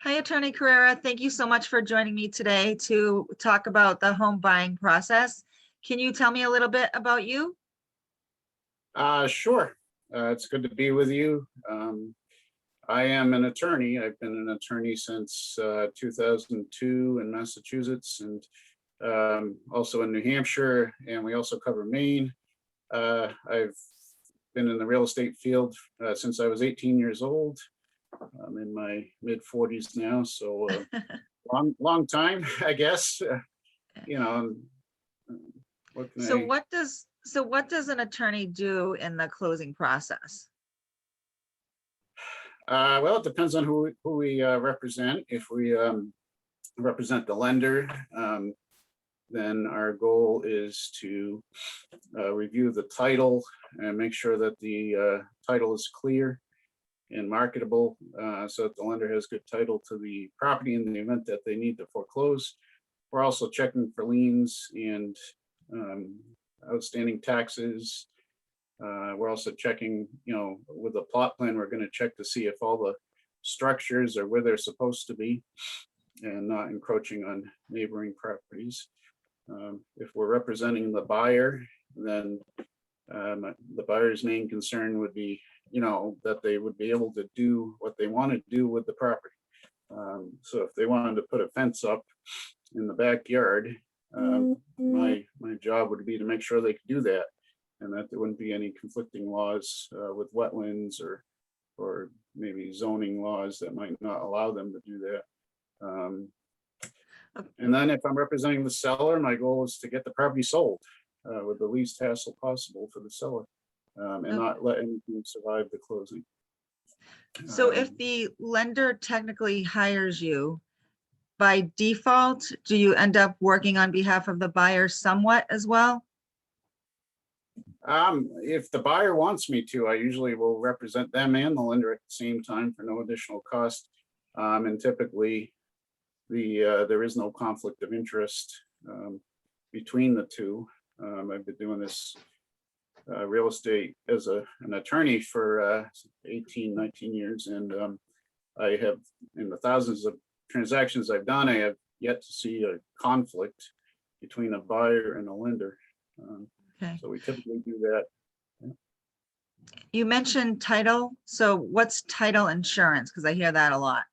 Hi, Attorney Carreira. Thank you so much for joining me today to talk about the home buying process. Can you tell me a little bit about you? Sure. It's good to be with you. I am an attorney. I've been an attorney since 2002 in Massachusetts and also in New Hampshire, and we also cover Maine. I've been in the real estate field since I was 18 years old. I'm in my mid 40s now, so long time, I guess. You know, what can So I? what does an attorney do in the closing process? Well, it depends on who we represent. If we represent the lender, then our goal is to review the title and make sure that the title is clear and marketable, so that the lender has good title to the property in the event that they need to foreclose. We're also checking for liens and outstanding taxes. We're also checking, with the plot plan, we're going to check to see if all the structures are where they're supposed to be and not encroaching on neighboring properties. If we're representing the buyer, then the buyer's main concern would be, that they would be able to do what they want to do with the property. So if they wanted to put a fence up in the backyard, my job would be to make sure they could do that, and that there wouldn't be any conflicting laws with wetlands or maybe zoning laws that might not allow them to do that. And then if I'm representing the seller, my goal is to get the property sold with the least hassle possible for the seller, and not let anything survive the closing. So if the lender technically hires you, by default, do you end up working on behalf of the buyer somewhat as well? If the buyer wants me to, I usually will represent them and the lender at the same time for no additional cost. And typically, there is no conflict of interest between the two. I've been doing this real estate as an attorney for 18, 19 years, and I have, in the thousands of transactions I've done, I have yet to see a conflict between a buyer and a lender. Okay. So we typically do that. You mentioned title. So what's title insurance? Because I hear that a lot.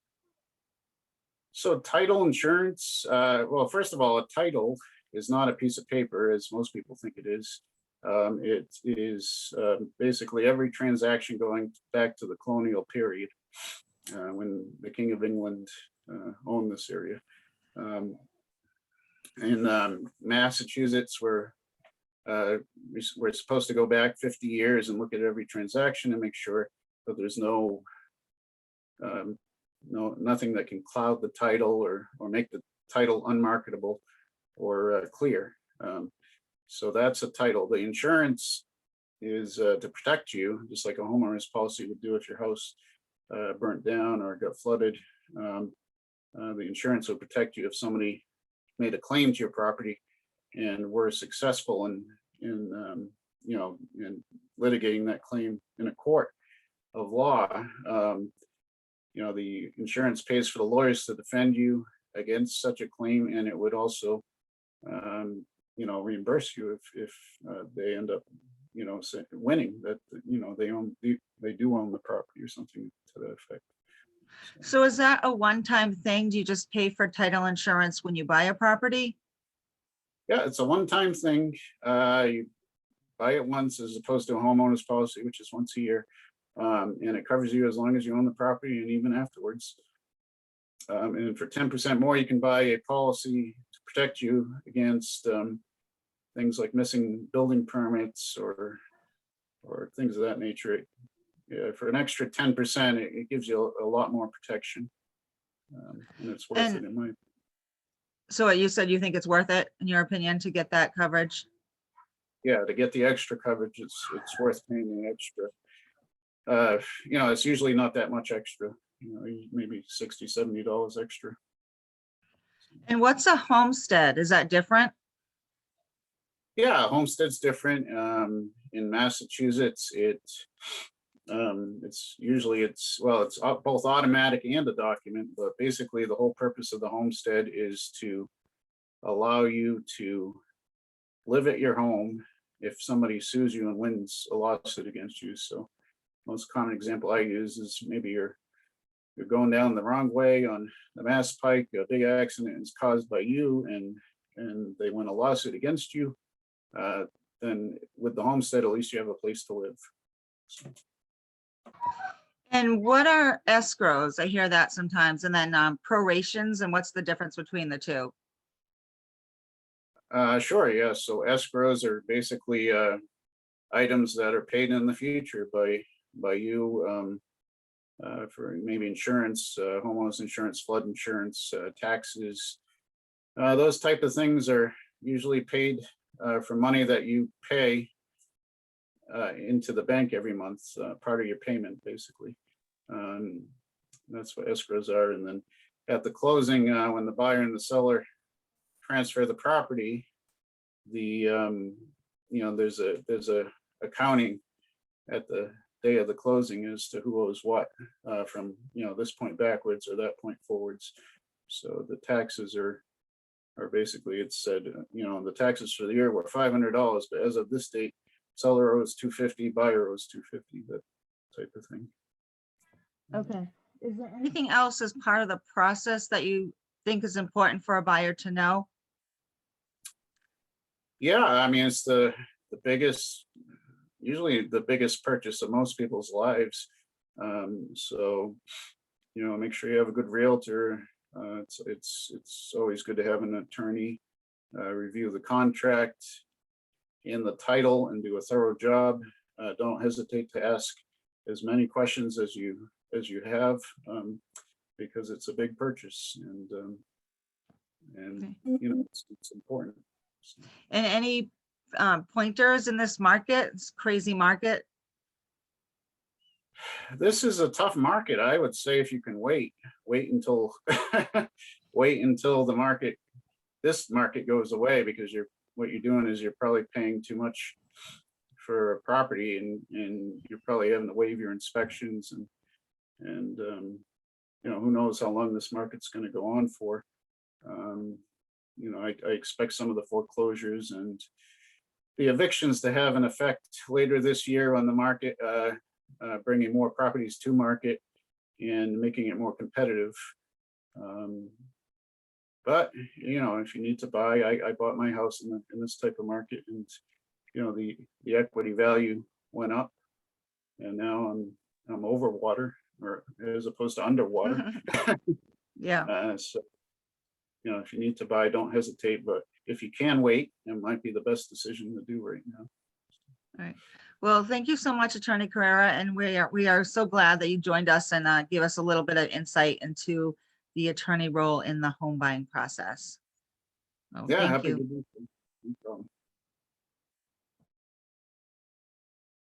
So title insurance, well, first of all, a title is not a piece of paper, as most people think it is. It is basically every transaction going back to the colonial period, when the King of England owned this area. In Massachusetts, we're supposed to go back 50 years and look at every transaction and make sure that there's nothing that can cloud the title or make the title unmarketable or clear. So that's a title. The insurance is to protect you, just like a homeowner's policy would do if your house burnt down or got flooded. The insurance would protect you if somebody made a claim to your property and were successful in litigating that claim in a court of law. The insurance pays for the lawyers to defend you against such a claim, and it would also reimburse you if they end up winning, that they do own the property or something to that effect. So is that a one-time thing? Do you just pay for title insurance when you buy a property? Yeah, it's a one-time thing. You buy it once as opposed to a homeowner's policy, which is once a year, and it covers you as long as you own the property and even afterwards. And for 10% more, you can buy a policy to protect you against things like missing building permits or things of that nature. For an extra 10%, it gives you a lot more protection, and it's worth it in my opinion. So you said you think it's worth it, in your opinion, to get that coverage? Yeah, to get the extra coverage, it's worth paying the extra. It's usually not that much extra, maybe $60, $70 extra. And what's a homestead? Is that different? Yeah, homestead's different. In Massachusetts, It's usually, it's both automatic and a document, but basically the whole purpose of the homestead is to allow you to live at your home if somebody sues you and wins a lawsuit against you. So most common example I use is maybe you're going down the wrong way on the Mass Pike, a big accident is caused by you, and they win a lawsuit against you. Then with the homestead, at least you have a place to live. So, And what are escrows? I hear that sometimes. And then prorations, and what's the difference between the two? sure, yeah. So escrows are basically items that are paid in the future by you for maybe insurance, homeowners insurance, flood insurance, taxes. Those type of things are usually paid for money that you pay into the bank every month, part of your payment, basically. That's what escrows are. And then at the closing, when the buyer and the seller transfer the property, there's a accounting at the day of the closing as to who owes what from this point backwards or that point forwards. So the taxes are basically, it's said, the taxes for the year were $500, but as of this date, seller owes $250, buyer owes $250, that type of thing. Okay. Is there anything else as part of the process that you think is important for a buyer to know? Yeah, I mean, it's usually the biggest purchase of most people's lives. So, make sure you have a good realtor. It's always good to have an attorney review the contract and the title and do a thorough job. Don't hesitate to ask as many questions as you have, because it's a big purchase, and it's important. And any pointers in this market, this crazy market? This is a tough market. I would say if you can wait until this market goes away, because what you're doing is you're probably paying too much for a property, and you're probably having to waive your inspections, and who knows how long this market's going to go on for. I expect some of the foreclosures and the evictions to have an effect later this year on the market, bringing more properties to market and making it more competitive. But if you need to buy, I bought my house in this type of market, and the equity value went up, and now I'm over water, or as opposed to underwater. Yeah. So if you need to buy, don't hesitate. But if you can wait, it might be the best decision to do right now. All right. Well, thank you so much, Attorney Carreira, and we are so glad that you joined us and gave us a little bit of insight into the attorney role in the home buying process. Oh, Yeah, thank happy you. to do so. No problem.